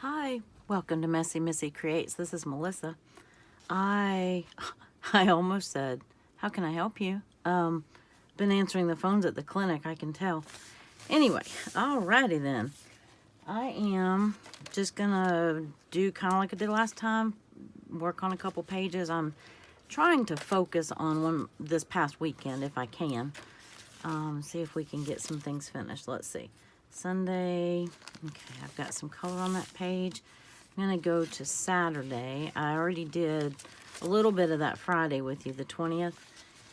Hi, welcome to Messy Missy Creates. This is Melissa. I almost said, how can I help you? Been answering the phones at the clinic, I can tell. Anyway, alrighty then. I am just gonna do kind of like I did last time, work on a couple pages. I'm trying to focus on one this past weekend if I can. See if we can get some things finished. Let's see. Sunday. Okay, I've got some color on that page. I'm going to go to Saturday. I already did a little bit of that Friday with you, the 20th.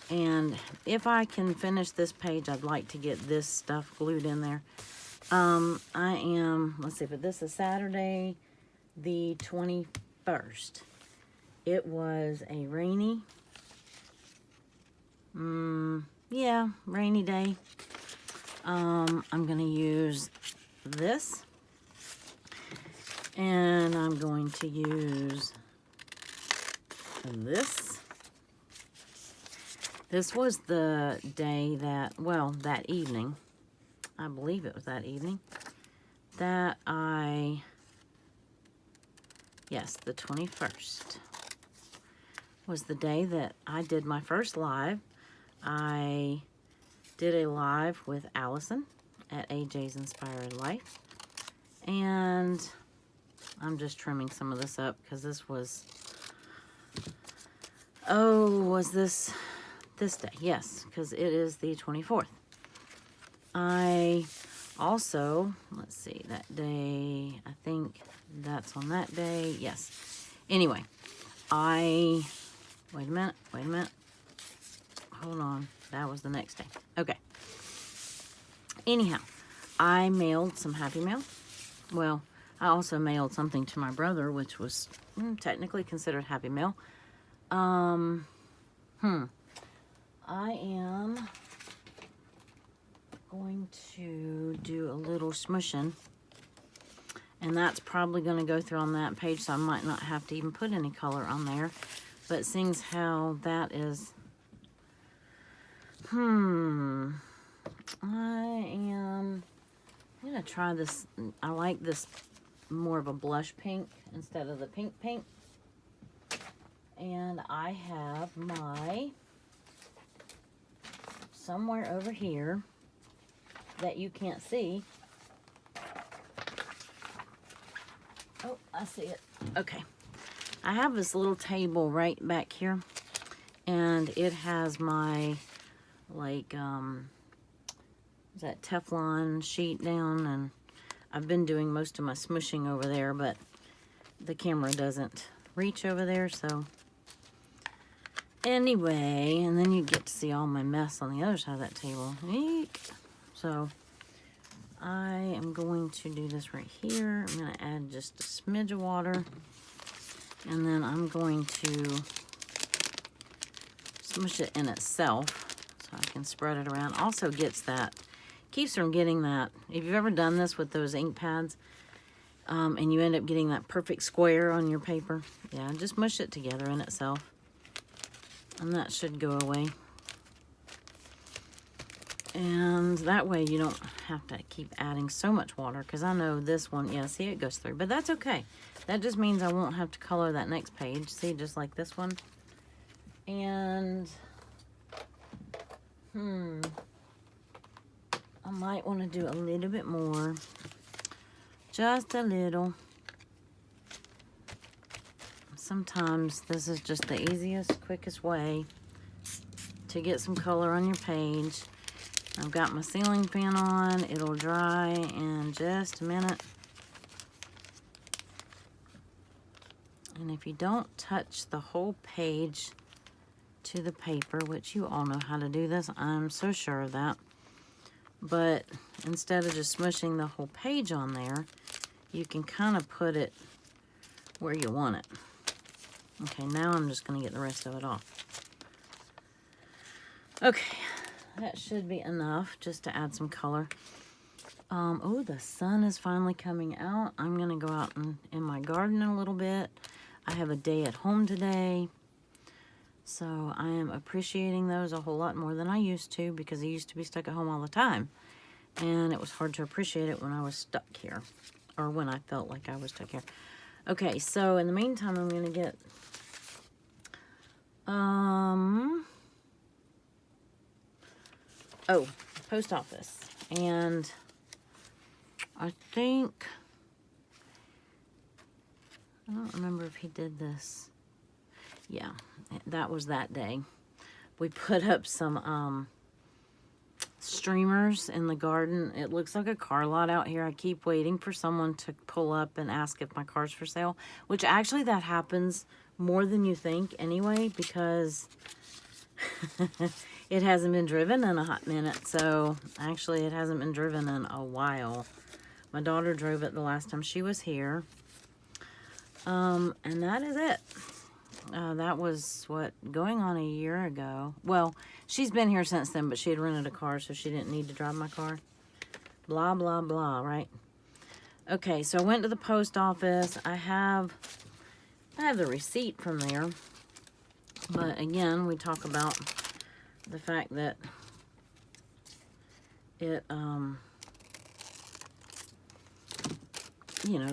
And if I can finish this page, I'd like to get this stuff glued in there. Let's see, but this is Saturday, the 21st. It was a rainy, rainy day. I'm going to use this, and I'm going to use this. This was the day that, that evening, I believe it was that evening, that the 21st was the day that I did my first live. I did a live with Allison at AJ's Inspired Life. And I'm just trimming some of this up because this was, was this day? Yes, because it is the 24th. I also, let's see, that day, I think that's on that day. Yes. Anyway, wait a minute. Hold on. That was the next day. Okay. Anyhow, I mailed some Happy Mail. Well, I also mailed something to my brother, which was technically considered Happy Mail. I am going to do a little smushing. And that's probably going to go through on that page, so I might not have to even put any color on there. But seeing as how that is... I'm going to try this. I like this more of a blush pink instead of the pink. And I have my, somewhere over here that you can't see. Oh, I see it. Okay. I have this little table right back here. And it has my... that Teflon sheet down, and I've been doing most of my smushing over there, but the camera doesn't reach over there, so anyway, and then you get to see all my mess on the other side of that table. Eek. So I am going to do this right here. I'm going to add just a smidge of water, and then I'm going to smush it in itself so I can spread it around. Also gets that, keeps from getting that, if you've ever done this with those ink pads, and you end up getting that perfect square on your paper, yeah, just mush it together in itself, and that should go away. And that way you don't have to keep adding so much water, because I know this one, yeah, see, it goes through, but that's okay. That just means I won't have to color that next page, see, just like this one. And I might want to do a little bit more. Just a little. Sometimes this is just the easiest, quickest way to get some color on your page. I've got my ceiling fan on. It'll dry in just a minute. And if you don't touch the whole page to the paper, which you all know how to do this, I'm so sure of that. But instead of just smushing the whole page on there, you can kind of put it where you want it. Okay, now I'm just going to get the rest of it off. Okay, that should be enough just to add some color. Oh, the sun is finally coming out. I'm going to go out in my garden a little bit. I have a day at home today. So I am appreciating those a whole lot more than I used to, because I used to be stuck at home all the time. And it was hard to appreciate it when I was stuck here or when I felt like I was took care of. Okay, so in the meantime, I'm going to get, post office. And I think, I don't remember if he did this. Yeah, that was that day. We put up some, streamers in the garden. It looks like a car lot out here. I keep waiting for someone to pull up and ask if my car's for sale, which actually that happens more than you think anyway, because it hasn't been driven in a hot minute. So actually it hasn't been driven in a while. My daughter drove it the last time she was here. And that is it. That was, going on a year ago. Well, she's been here since then, but she had rented a car, so she didn't need to drive my car. Blah, blah, blah, right? Okay, so I went to the post office. I have the receipt from there. But again, we talk about the fact that it, you know,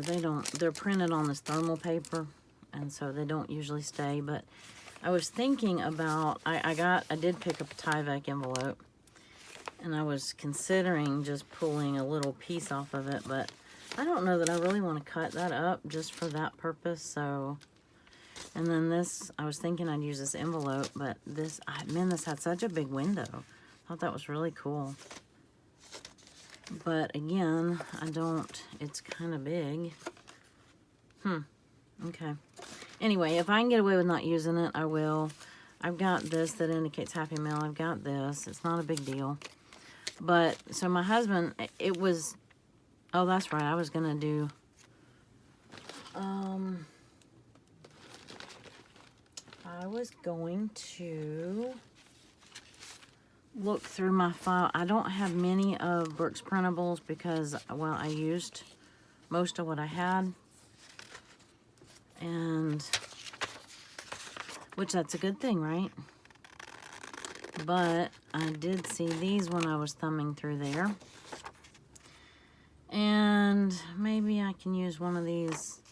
they're printed on this thermal paper. And so they don't usually stay, but I was thinking about, I did pick up a Tyvek envelope, and I was considering just pulling a little piece off of it, but I don't know that I really want to cut that up just for that purpose. So, and then this, I was thinking I'd use this envelope, but this, man, this had such a big window. I thought that was really cool. But again, it's kind of big. Okay. Anyway, if I can get away with not using it, I will. I've got this that indicates Happy Meal. I've got this. It's not a big deal. But, so my husband, it was, oh, that's right. I was going to do, I was going to look through my file. I don't have many of Brooke's printables because, well, I used most of what I had. And, which that's a good thing, right? But I did see these when I was thumbing through there. And maybe I can use one of these.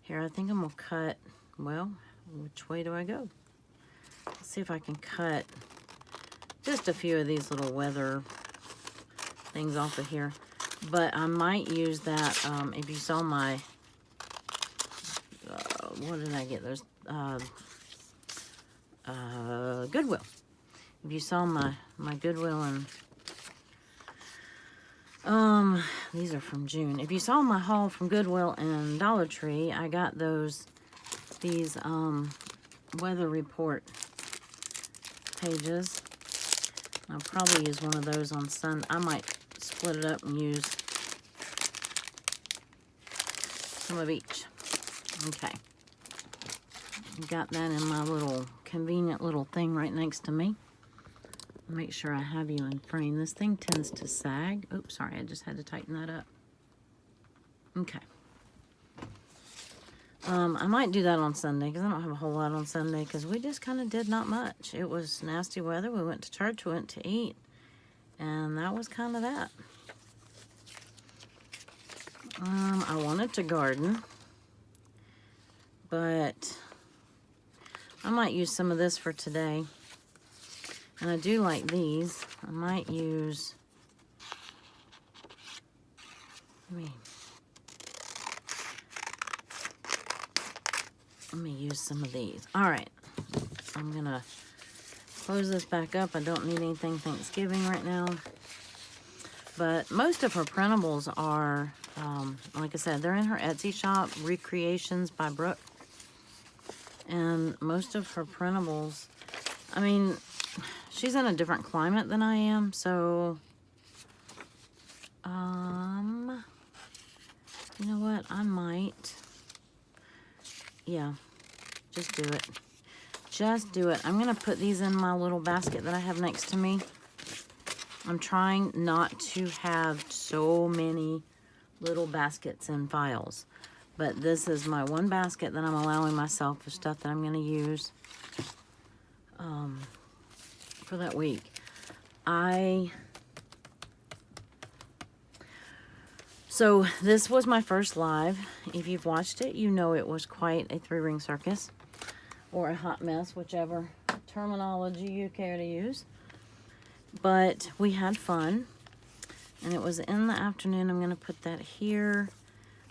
Here, I think I'm going to cut, well, which way do I go? Let's see if I can cut just a few of these little weather things off of here. But I might use that, if you saw my, what did I get? There's Goodwill. If you saw my Goodwill, and these are from June. If you saw my haul from Goodwill and Dollar Tree, I got these weather report pages. I'll probably use one of those on Sunday. I might split it up and use some of each. Okay. Got that in my little convenient little thing right next to me. Make sure I have you in frame. This thing tends to sag. Oops, sorry, I just had to tighten that up. Okay. I might do that on Sunday because I don't have a whole lot on Sunday because we just kind of did not much. It was nasty weather. We went to church, we went to eat, and that was kind of that. I wanted to garden, but I might use some of this for today. And I do like these. I might use, let me use some of these. All right, I'm gonna close this back up. I don't need anything Thanksgiving right now. But most of her printables are, like I said, they're in her Etsy shop, Recreations by Brooke. And most of her printables, I mean, she's in a different climate than I am, so, you know what, I might, yeah, just do it. Just do it. I'm going to put these in my little basket that I have next to me. I'm trying not to have so many little baskets and files. But this is my one basket that I'm allowing myself of stuff that I'm going to use for that week. So this was my first live. If you've watched it, you know it was quite a three-ring circus, or a hot mess, whichever terminology you care to use. But we had fun, and it was in the afternoon. I'm going to put that here.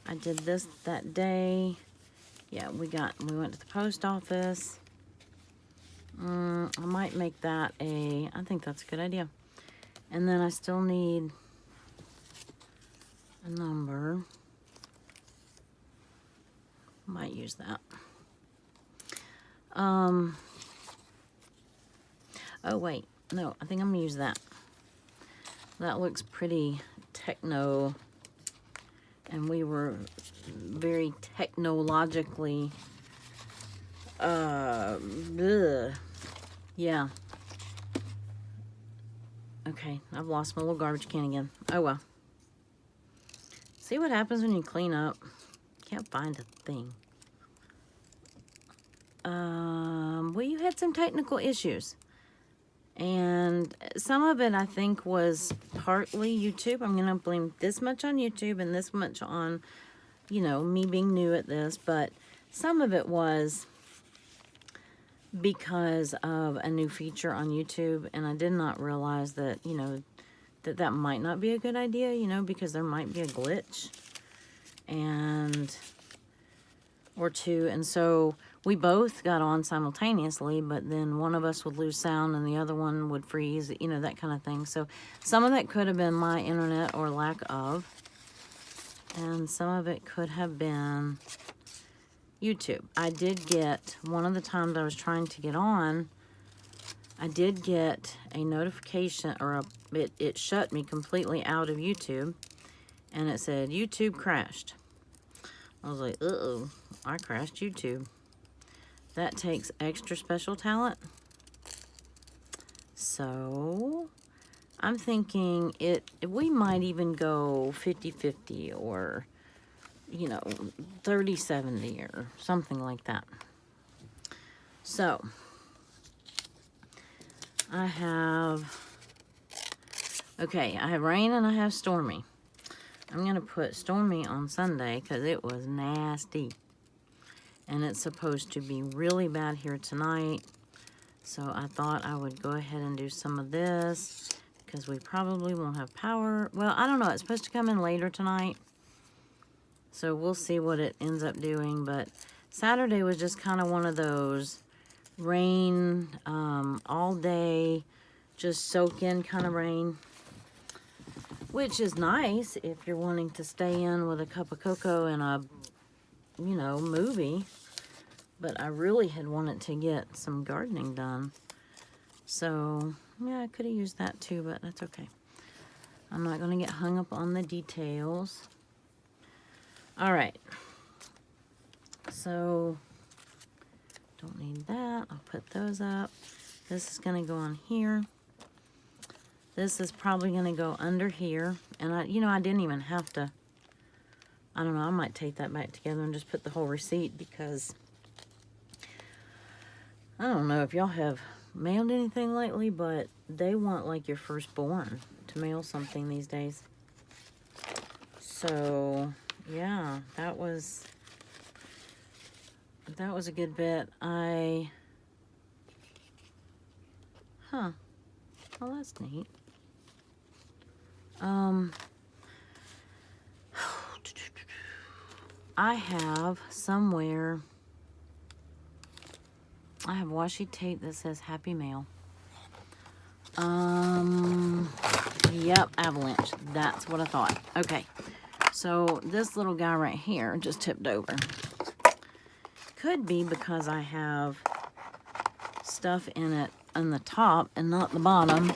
I did this that day. Yeah, we went to the post office. I might make that I think that's a good idea. And then I still need a number. Might use that. Oh wait, no, I think I'm gonna use that. That looks pretty techno, and we were very technologically, yeah. Okay, I've lost my little garbage can again. Oh well. See what happens when you clean up? Can't find a thing. Well, you had some technical issues. And some of it, I think, was partly YouTube. I'm going to blame this much on YouTube and this much on, you know, me being new at this. But some of it was because of a new feature on YouTube. And I did not realize that, you know, that might not be a good idea, you know, because there might be a glitch or two. And so we both got on simultaneously, but then one of us would lose sound and the other one would freeze, you know, that kind of thing. So some of that could have been my internet or lack of, and some of it could have been YouTube. I did get, one of the times I was trying to get on, I did get a notification, or it shut me completely out of YouTube, and it said YouTube crashed. I was like, uh-oh, I crashed YouTube. That takes extra special talent. So I'm thinking we might even go 50-50 or, you know, 30-70 or something like that. So I have rain and I have stormy. I'm going to put stormy on Sunday because it was nasty. And it's supposed to be really bad here tonight. So I thought I would go ahead and do some of this because we probably won't have power. Well, I don't know. It's supposed to come in later tonight. So we'll see what it ends up doing. But Saturday was just kind of one of those rain all day, just soak in kind of rain. Which is nice if you're wanting to stay in with a cup of cocoa and a, you know, movie. But I really had wanted to get some gardening done. So, yeah, I could have used that too, but that's okay. I'm not going to get hung up on the details. All right. So, don't need that. I'll put those up. This is going to go on here. This is probably going to go under here. And, I didn't even have to. I don't know. I might take that back together and just put the whole receipt because I don't know if y'all have mailed anything lately, but they want like your firstborn to mail something these days. So, yeah, that was a good bit. Oh, that's neat. I have somewhere, I have washi tape that says Happy Mail. Yep, avalanche. That's what I thought. Okay, so this little guy right here just tipped over. Could be because I have stuff in it on the top and not the bottom.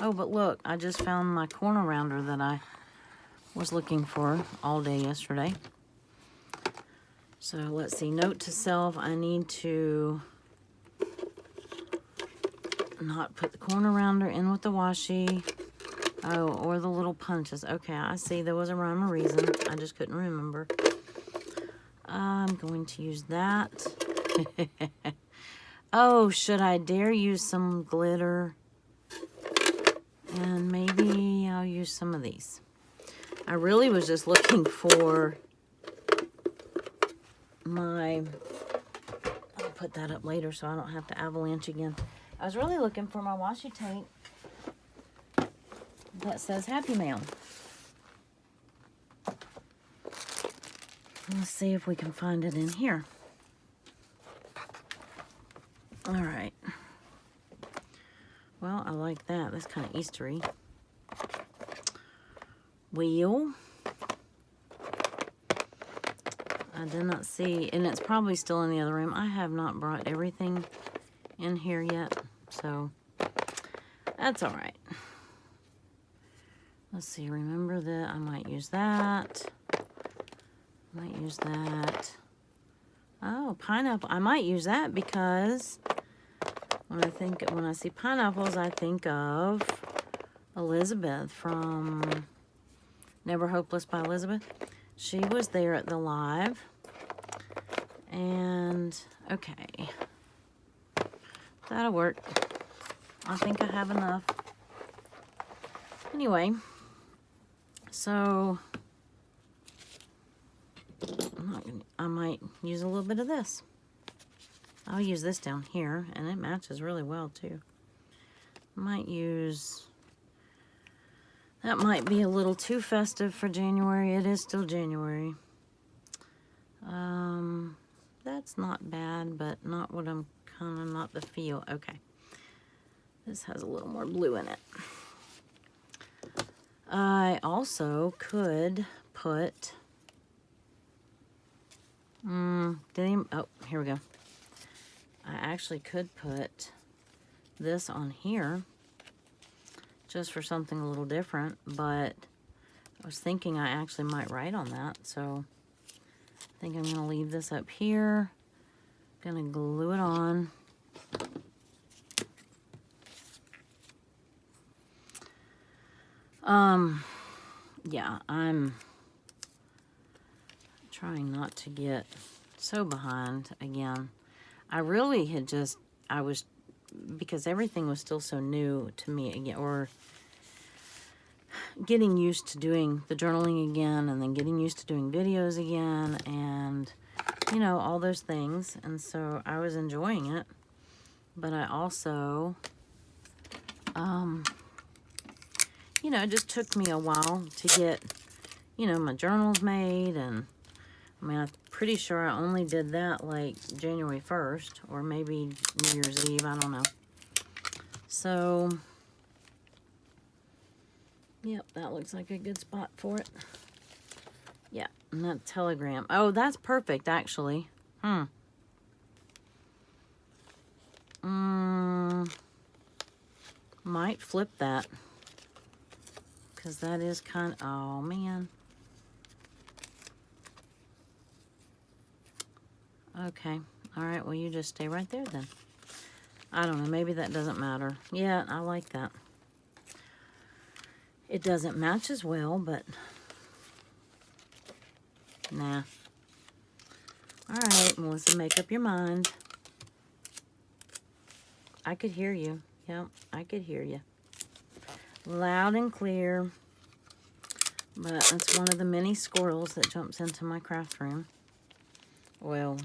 Oh, but look, I just found my corner rounder that I was looking for all day yesterday. So let's see, note to self, I need to not put the corner rounder in with the washi. Oh, or the little punches. Okay, I see there was a rhyme or reason. I just couldn't remember. I'm going to use that. Oh, should I dare use some glitter? And maybe I'll use some of these. I really was just looking for my, I'll put that up later so I don't have to avalanche again. I was really looking for my washi tape that says Happy Mail. Let's see if we can find it in here. All right. Well, I like that. That's kind of Eastery. Wheel. I did not see, and it's probably still in the other room. I have not brought everything in here yet, so that's all right. Let's see, remember that I might use that. Might use that. Oh, pineapple. I might use that because when I see pineapples, I think of Elizabeth from Never Hopeless by Elizabeth. She was there at the live. And, okay. That'll work. I think I have enough. Anyway, so I might use a little bit of this. I'll use this down here, and it matches really well too. Might use, that might be a little too festive for January. It is still January. That's not bad, but not what I'm kind of, not the feel. Okay. This has a little more blue in it. I also could put, oh, here we go. I actually could put this on here just for something a little different, but I was thinking I actually might write on that, so I think I'm going to leave this up here. Going to glue it on. Yeah, I'm trying not to get so behind again. I really had just, because everything was still so new to me again, or getting used to doing the journaling again, and then getting used to doing videos again, and, you know, all those things. And so I was enjoying it, but I also, you know, it just took me a while to get, you know, my journals made. And I mean, I'm pretty sure I only did that like January 1st or maybe New Year's Eve. I don't know. So, yep, that looks like a good spot for it. Yeah, and that telegram. Oh, that's perfect, actually. Might flip that. Because that is kind of, oh, man. Okay. All right, well, you just stay right there then. I don't know, maybe that doesn't matter. Yeah, I like that. It doesn't match as well, but nah. All right, Melissa, make up your mind. I could hear you. Yep, I could hear you. Loud and clear. But that's one of the many squirrels that jumps into my craft room. Well,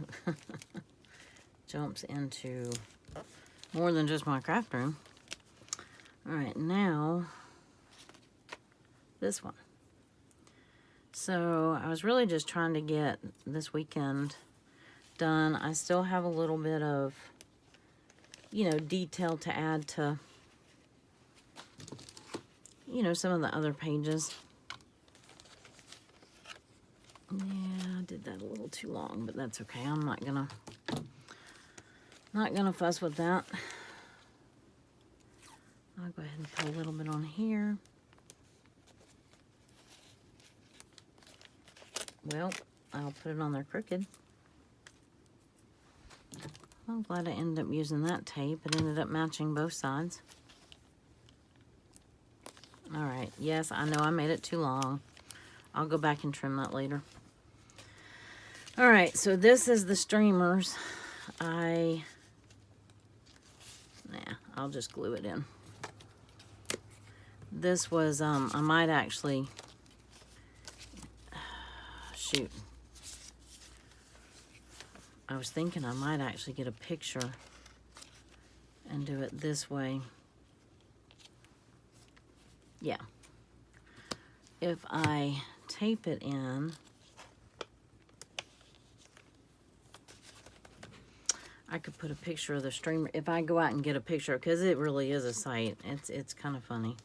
jumps into more than just my craft room. All right, now this one. So I was really just trying to get this weekend done. I still have a little bit of, you know, detail to add to, you know, some of the other pages. Yeah, I did that a little too long, but that's okay. I'm not gonna fuss with that. I'll go ahead and put a little bit on here. Well, I'll put it on there crooked. I'm glad I ended up using that tape. It ended up matching both sides. All right. Yes, I know I made it too long. I'll go back and trim that later. All right, so this is the streamers. I'll just glue it in. This was, I might actually shoot. I was thinking I might actually get a picture and do it this way. Yeah. If I tape it in, I could put a picture of the streamer. If I go out and get a picture, because it really is a sight. It's kind of funny.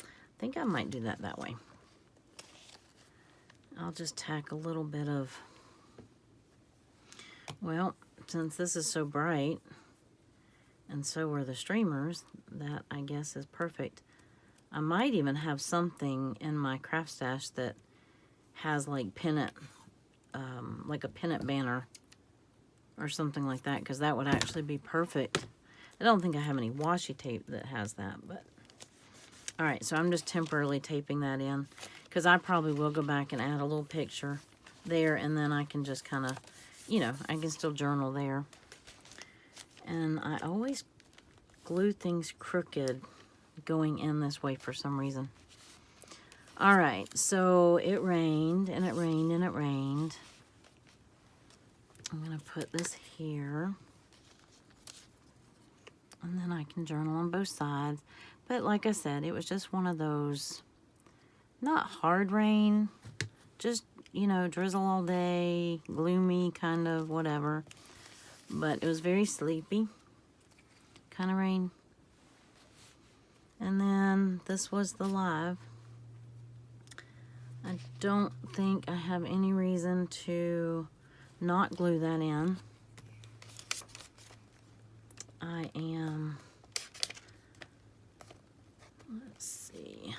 I think I might do that way. I'll just tack a little bit of, well, since this is so bright, and so are the streamers, that I guess is perfect. I might even have something in my craft stash that has like pennant, like a pennant banner or something like that, because that would actually be perfect. I don't think I have any washi tape that has that, but all right, so I'm just temporarily taping that in, because I probably will go back and add a little picture there, and then I can just kind of, you know, I can still journal there. And I always glue things crooked going in this way for some reason. All right, so it rained, and it rained, and it rained. I'm going to put this here. And then I can journal on both sides. But like I said, it was just one of those, not hard rain, just, you know, drizzle all day, gloomy kind of whatever. But it was very sleepy kind of rain. And then this was the live. I don't think I have any reason to not glue that in. I am, let's see,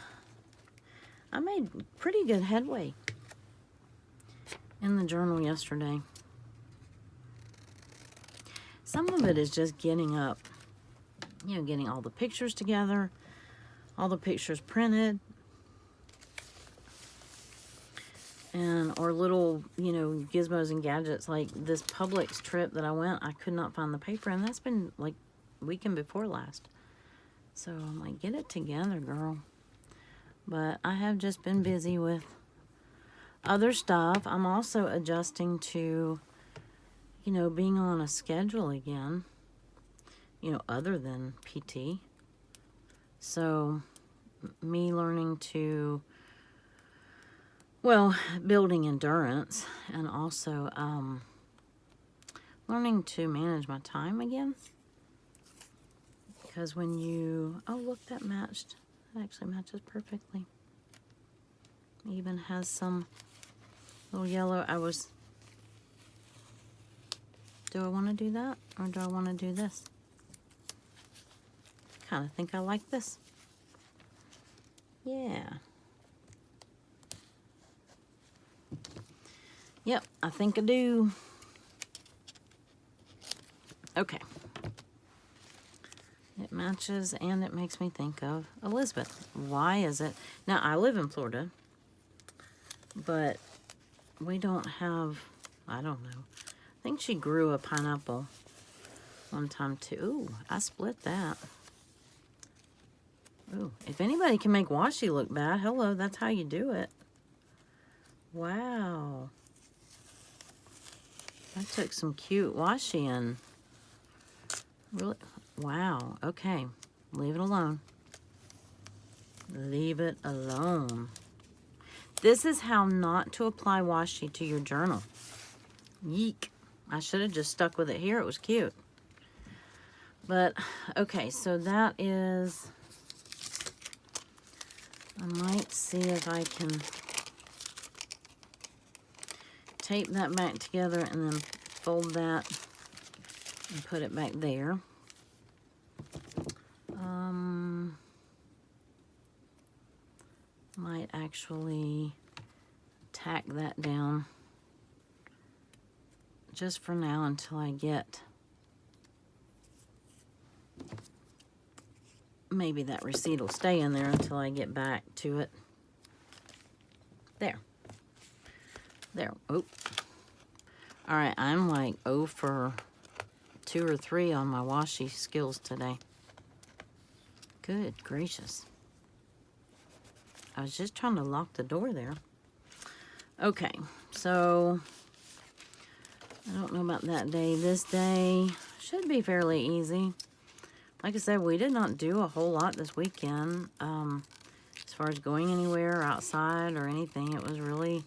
I made pretty good headway in the journal yesterday. Some of it is just getting up, you know, getting all the pictures together, all the pictures printed, and or little, you know, gizmos and gadgets. Like this Publix trip that I went, I could not find the paper, and that's been like weekend before last. So I'm like, get it together, girl. But I have just been busy with other stuff. I'm also adjusting to, you know, being on a schedule again, you know, other than PT. So me learning to, well, building endurance, and also learning to manage my time again. Because when you, oh look, that matched. That actually matches perfectly. Even has some little yellow. Do I want to do that, or do I want to do this? Kind of think I like this. Yeah. Yep, I think I do. Okay. It matches, and it makes me think of Elizabeth. Why is it? Now, I live in Florida, but we don't have, I don't know. I think she grew a pineapple one time too. Ooh, I split that. Ooh, if anybody can make washi look bad, hello, that's how you do it. Wow. I took some cute washi and really, wow, okay. Leave it alone. Leave it alone. This is how not to apply washi to your journal. Yeek. I should have just stuck with it here. It was cute. But, okay, so that is, I might see if I can tape that back together and then fold that and put it back there. Might actually tack that down just for now until I get, maybe that receipt will stay in there until I get back to it. There. There. Oh. All right, I'm like 0 for 2 or 3 on my washi skills today. Good gracious. I was just trying to lock the door there. Okay, So, I don't know about that day. This day should be fairly easy. Like I said, we did not do a whole lot this weekend. As far as going anywhere outside or anything, it was really,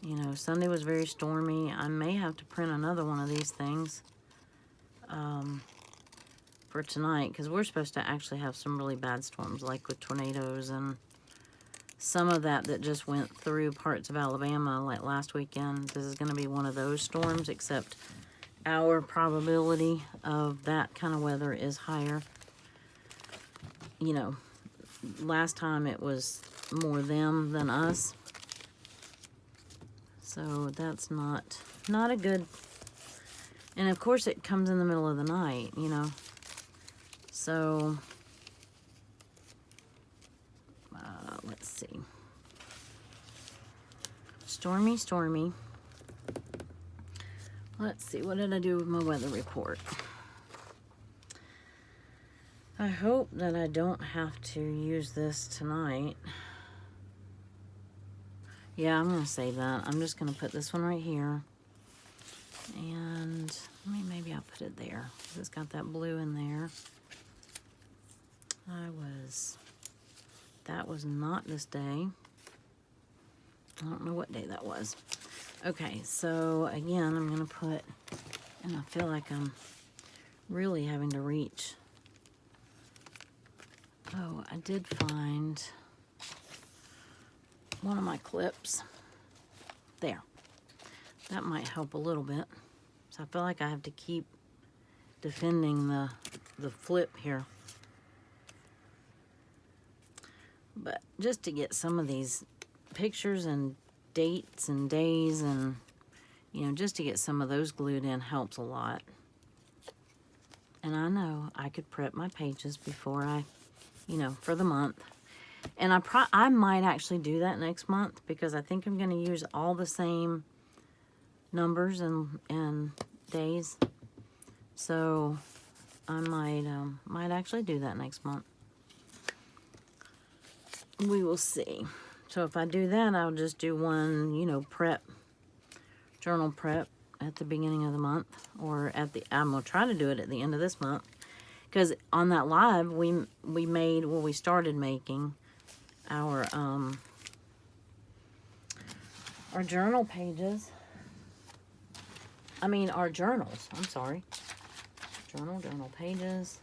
you know, Sunday was very stormy. I may have to print another one of these things for tonight, because we're supposed to actually have some really bad storms, like with tornadoes and some of that just went through parts of Alabama like last weekend. This is going to be one of those storms, except our probability of that kind of weather is higher. You know, last time it was more them than us. So that's not a good, and of course it comes in the middle of the night, you know. So, let's see. Stormy, stormy. Let's see, what did I do with my weather report? I hope that I don't have to use this tonight. Yeah, I'm going to save that. I'm just going to put this one right here. And maybe I'll put it there. It's got that blue in there. That was not this day. I don't know what day that was. Okay, so again, I'm going to put, and I feel like I'm really having to reach. Oh, I did find one of my clips. There. That might help a little bit. So I feel like I have to keep defending the flip here. But just to get some of these pictures and dates and days and, you know, just to get some of those glued in helps a lot. And I know I could prep my pages before I, you know, for the month. And I might actually do that next month, because I think I'm going to use all the same numbers and days. So I might actually do that next month. We will see. So if I do that, I'll just do one, you know, journal prep at the beginning of the month, or I'm going to try to do it at the end of this month. Because on that live, we started making our journal pages. Our journals. I'm sorry. Journal pages.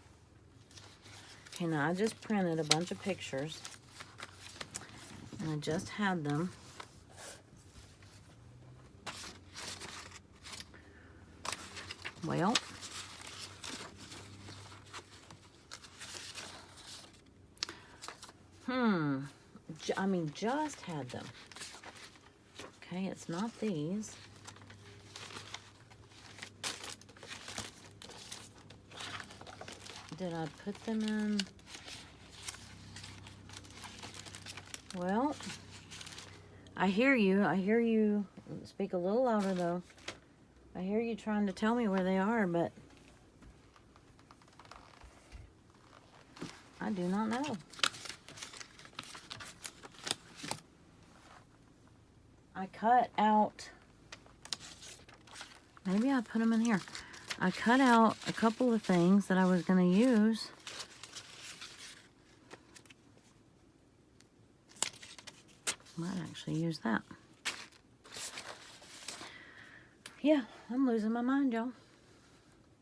Okay, now I just printed a bunch of pictures. And I just had them. Well, just had them. Okay, it's not these. Did I put them in? Well, I hear you. I hear you. Speak a little louder, though. I hear you trying to tell me where they are, but I do not know. I cut out, maybe I put them in here. I cut out a couple of things that I was going to use. Might actually use that. Yeah, I'm losing my mind, y'all.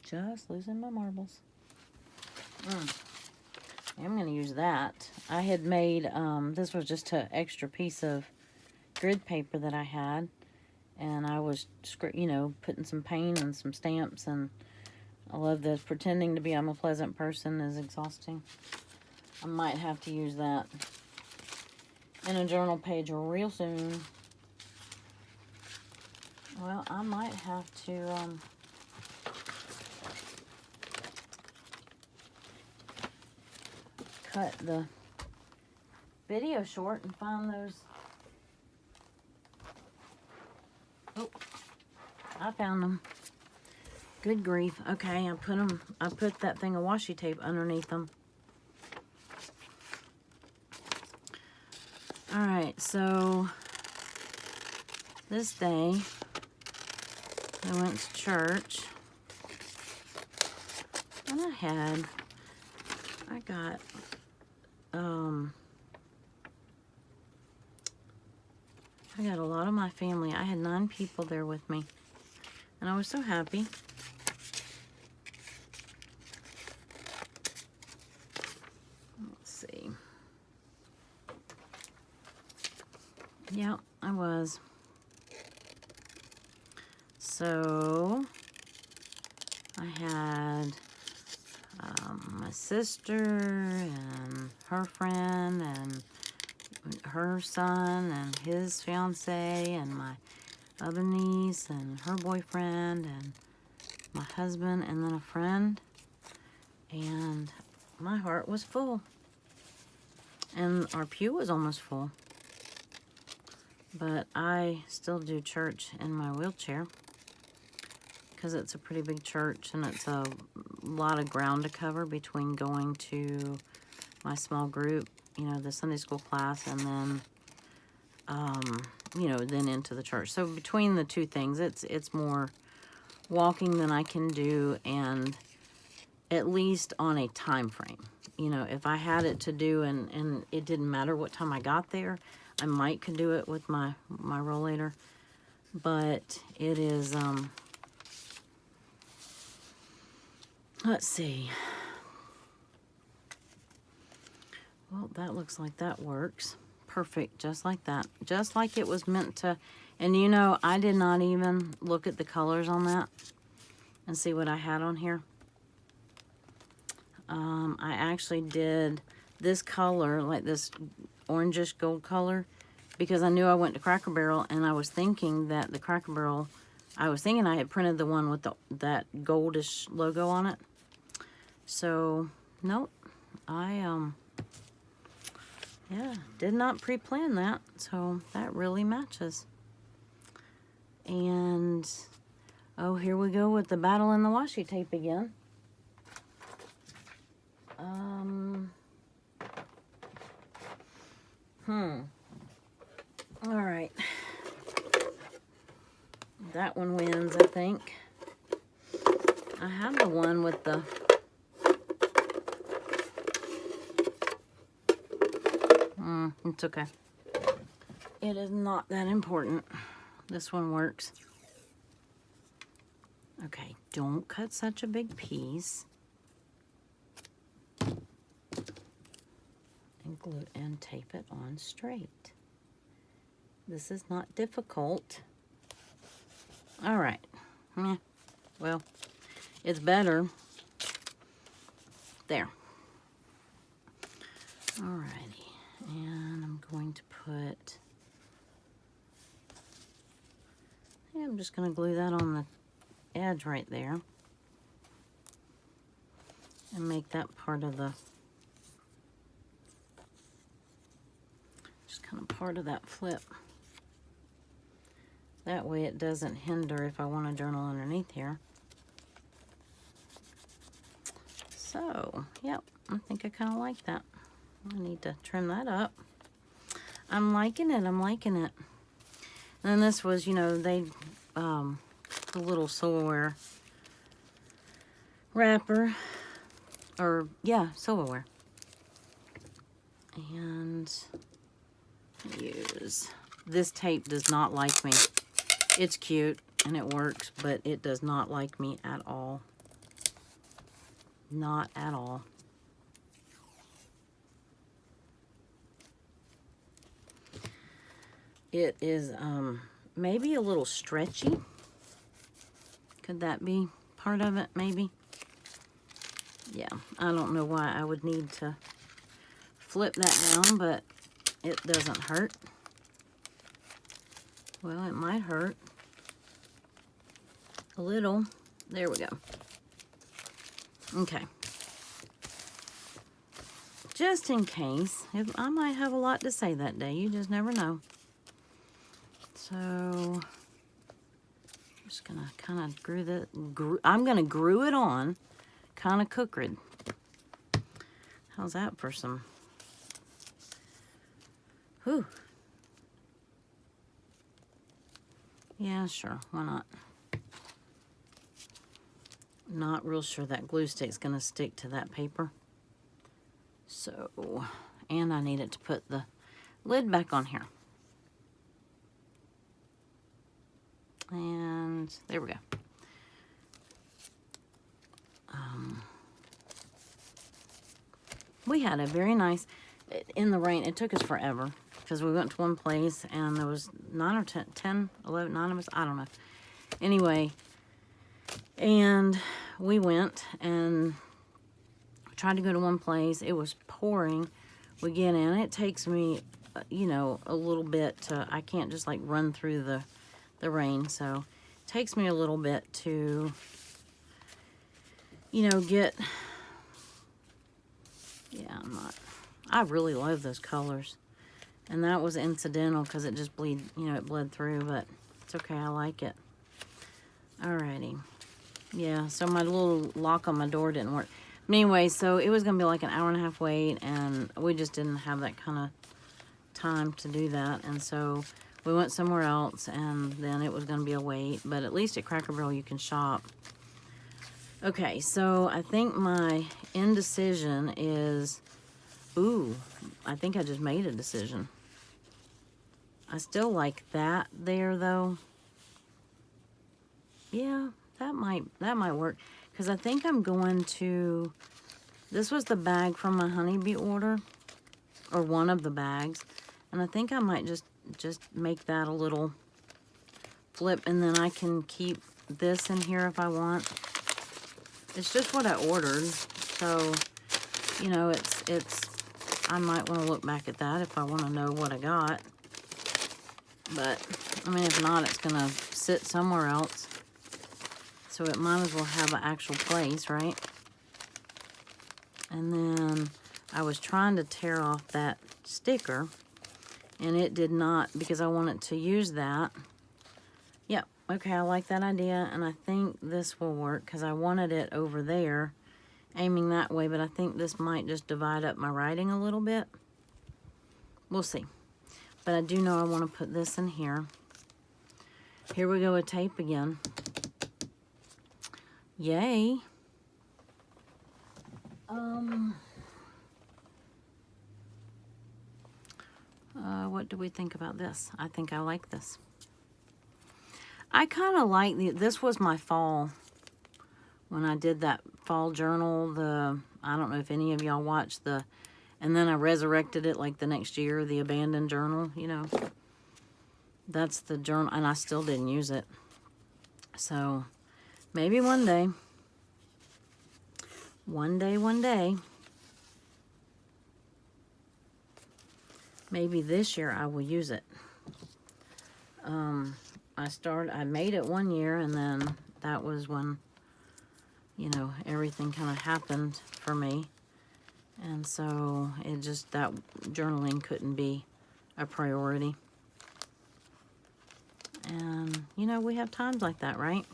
Just losing my marbles. I'm going to use that. I had made, this was just an extra piece of grid paper that I had. And I was, you know, putting some paint and some stamps. And I love this. Pretending to be I'm a pleasant person is exhausting. I might have to use that in a journal page real soon. Well, I might have to cut the video short and find those. Oh, I found them. Good grief. Okay, I put that thing of washi tape underneath them. All right, so this day, I went to church, and I got, I got a lot of my family. I had 9 people there with me, and I was so happy. Let's see. Yeah, I was. So, I had my sister and her friend and her son and his fiance and my other niece and her boyfriend and my husband and then a friend. And my heart was full. And our pew was almost full. But I still do church in my wheelchair because it's a pretty big church and it's a lot of ground to cover between going to my small group, you know, the Sunday school class, and then, you know, then into the church. So between the two things, it's more walking than I can do, and at least on a time frame. You know, if I had it to do and it didn't matter what time I got there, I might could do it with my rollator. But it is, let's see. Well, that looks like that works. Perfect, just like that. Just like it was meant to. And you know, I did not even look at the colors on that and see what I had on here. I actually did this color, like this orangish gold color, because I knew I went to Cracker Barrel, and I was thinking that the Cracker Barrel, I had printed the one with that goldish logo on it. So, nope, I, yeah, did not pre-plan that, so that really matches. And, oh, here we go with the battle in the washi tape again. All right. That one wins, I think. I have the one with the... it's okay. It is not that important. This one works. Okay, don't cut such a big piece. And glue and tape it on straight. This is not difficult. All right. Well, it's better. There. Alrighty. And I'm going to put... yeah, I'm just going to glue that on the edge right there. And make that part of the... just kind of part of that flip. That way it doesn't hinder if I want to journal underneath here. So, yep, I think I kind of like that. I need to trim that up. I'm liking it, I'm liking it. And then this was, you know, the little silverware wrapper. Or, yeah, silverware. And use... this tape does not like me. It's cute and it works, but it does not like me at all. Not at all. It is maybe a little stretchy. Could that be part of it, maybe? Yeah, I don't know why I would need to flip that down, but it doesn't hurt. Well, it might hurt a little. There we go. Okay. Just in case, if I might have a lot to say that day. You just never know. So, I'm just going to kind of I'm going to glue it on kind of crooked. How's that for some... whew. Yeah, sure. Why not? Not real sure that glue stick's going to stick to that paper. So, and I needed to put the lid back on here. And there we go. We had a very nice, in the rain, it took us forever because we went to one place and there was 9 or 10, 11, 9 of us, I don't know. Anyway, and we went and tried to go to one place. It was pouring. We get in. It takes me, you know, a little bit to, I can't just like run through the rain. So it takes me a little bit to, you know, get, yeah, I'm not, I really love those colors. And that was incidental because it just you know, it bled through, but it's okay. I like it. Alrighty. Yeah, so my little lock on my door didn't work. But anyway, so it was going to be like an hour and a half wait, and we just didn't have that kind of time to do that. And so we went somewhere else, and then it was going to be a wait. But at least at Cracker Barrel you can shop. Okay, so I think my indecision is, ooh, I think I just made a decision. I still like that there, though. Yeah, that might work. Because I think I'm going to, this was the bag from my honeybee order, or one of the bags. And I think I might just make that a little flip, and then I can keep this in here if I want. It's just what I ordered. So, you know, I might want to look back at that if I want to know what I got. But, I mean, if not, it's going to sit somewhere else. So it might as well have an actual place, right? And then I was trying to tear off that sticker, and it did not, because I wanted to use that. Yep, okay, I like that idea, and I think this will work, because I wanted it over there, aiming that way, but I think this might just divide up my writing a little bit. We'll see. But I do know I want to put this in here. Here we go with tape again. Yay. What do we think about this? I think I like this. I kind of like this was my fall, when I did that fall journal, I don't know if any of y'all watched and then I resurrected it like the next year, the abandoned journal, you know. That's the journal, and I still didn't use it. So, maybe one day. One day. Maybe this year I will use it. I made it one year, and then that was when, you know, everything kind of happened for me. And so it just, that journaling couldn't be a priority. And, you know, we have times like that, right?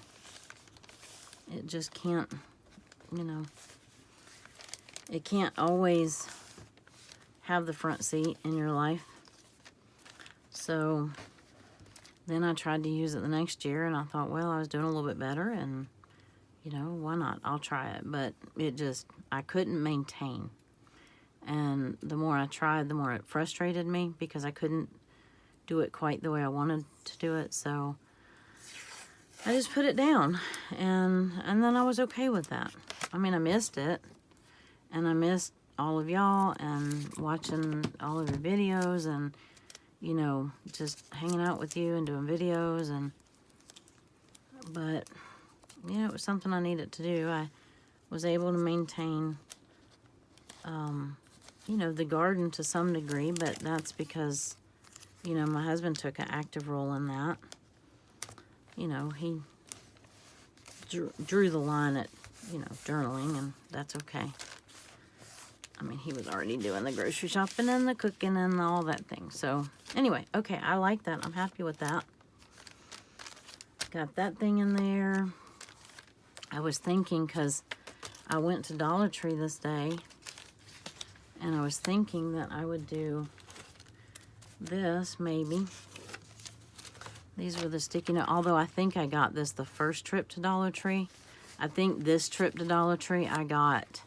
It just can't, you know, it can't always have the front seat in your life. So then I tried to use it the next year, and I thought, well, I was doing a little bit better, and, you know, why not? I'll try it. But it just, I couldn't maintain. And the more I tried, the more it frustrated me, because I couldn't do it quite the way I wanted to do it. So I just put it down, and then I was okay with that. I mean, I missed it, and I missed all of y'all and watching all of your videos, and, you know, just hanging out with you and doing videos. But, you know, it was something I needed to do. I was able to maintain, you know, the garden to some degree, but that's because, you know, my husband took an active role in that. You know, he drew the line at, you know, journaling, and that's okay. I mean, he was already doing the grocery shopping and the cooking and all that thing. So, anyway, okay, I like that. I'm happy with that. Got that thing in there. I was thinking, because I went to Dollar Tree this day, and I was thinking that I would do this, maybe. These were the sticky note. Although I think I got this the first trip to Dollar Tree. I think this trip to Dollar Tree I got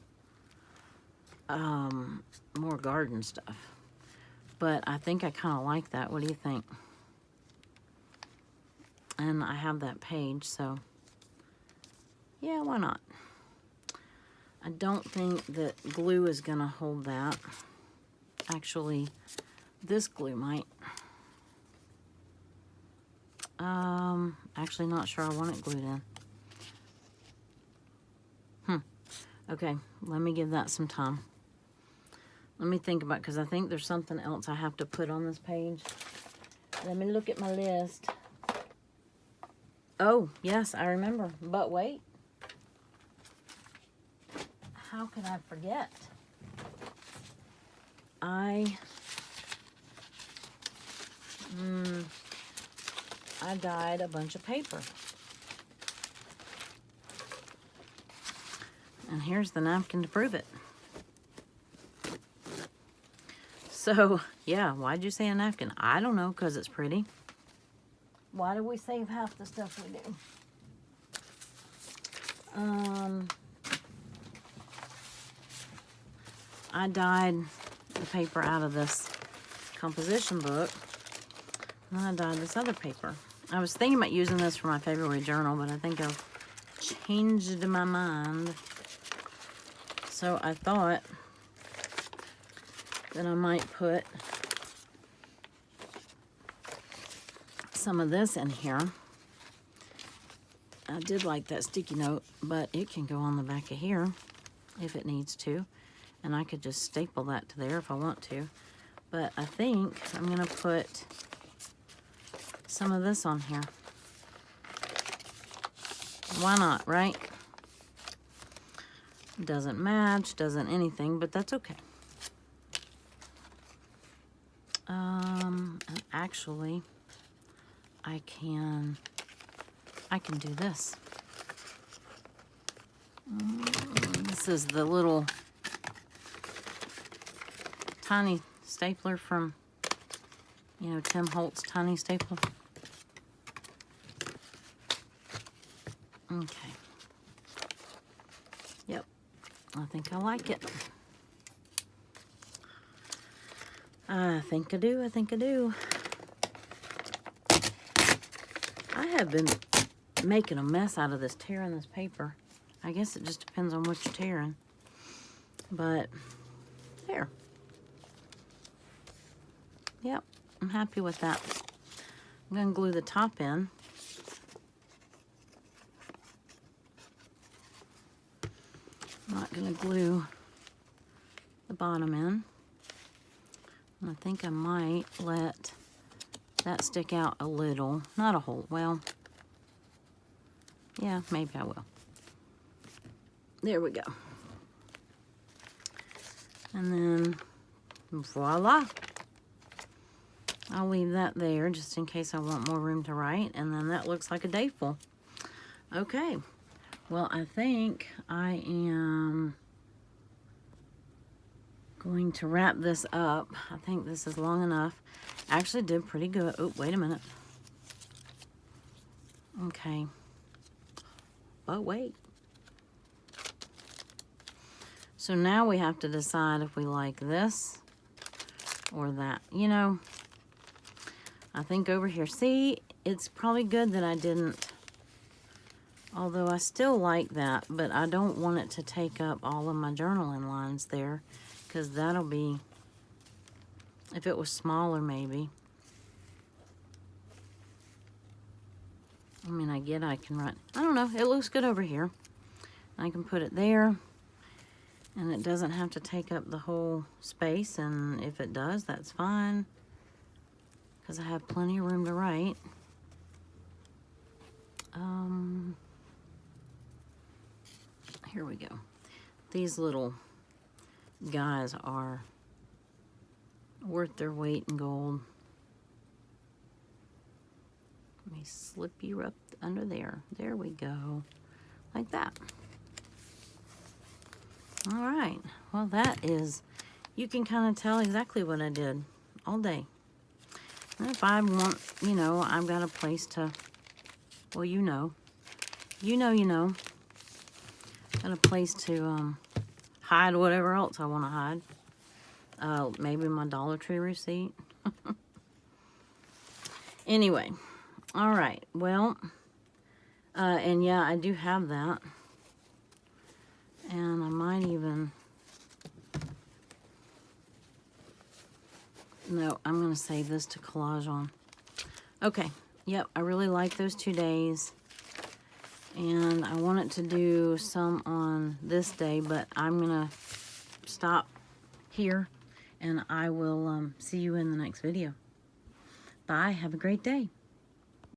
more garden stuff. But I think I kind of like that. What do you think? And I have that page, so yeah, why not? I don't think that glue is going to hold that. Actually, this glue might. Actually not sure I want it glued in. Okay, let me give that some time. Let me think about it, because I think there's something else I have to put on this page. Let me look at my list. Oh, yes, I remember. But wait. How could I forget? I dyed a bunch of paper. And here's the napkin to prove it. So, yeah, why'd you say a napkin? I don't know, because it's pretty. Why do we save half the stuff we do? I dyed the paper out of this composition book. And then I dyed this other paper. I was thinking about using this for my February journal, but I think I've changed my mind. So I thought that I might put some of this in here. I did like that sticky note, but it can go on the back of here if it needs to. And I could just staple that to there if I want to. But I think I'm going to put some of this on here. Why not, right? Doesn't match, doesn't anything, but that's okay. And actually, I can do this. This is the little tiny stapler from, you know, Tim Holtz tiny stapler. Okay. Yep. I think I like it. I think I do. I think I do. I have been making a mess out of this, tearing this paper. I guess it just depends on what you're tearing. But there. Yep, I'm happy with that. I'm going to glue the top in. I'm not going to glue the bottom in. And I think I might let that stick out a little. Not a whole. Well, yeah, maybe I will. There we go. And then, voila. I'll leave that there just in case I want more room to write. And then that looks like a day full. Okay. Well, I think I am going to wrap this up. I think this is long enough. Actually did pretty good. Oh, wait a minute. Okay. Oh, wait. So now we have to decide if we like this or that. You know, I think over here. See, it's probably good that I didn't. Although I still like that, but I don't want it to take up all of my journaling lines there, because that'll be, if it was smaller maybe. I mean, I can write, I don't know, it looks good over here. I can put it there, and it doesn't have to take up the whole space, and if it does, that's fine, because I have plenty of room to write. Here we go. These little guys are worth their weight in gold. Let me slip you up under there. There we go. Like that. All right. Well, that is, you can kind of tell exactly what I did all day. And if I want you know, I've got a place to, well, you know. Got a place to hide whatever else I want to hide. Maybe my Dollar Tree receipt. Anyway, all right. Well, and yeah, I do have that. And I might even... No, I'm going to save this to collage on. Okay. Yep, I really like those 2 days. And I wanted to do some on this day, but I'm going to stop here. And I will see you in the next video. Bye. Have a great day.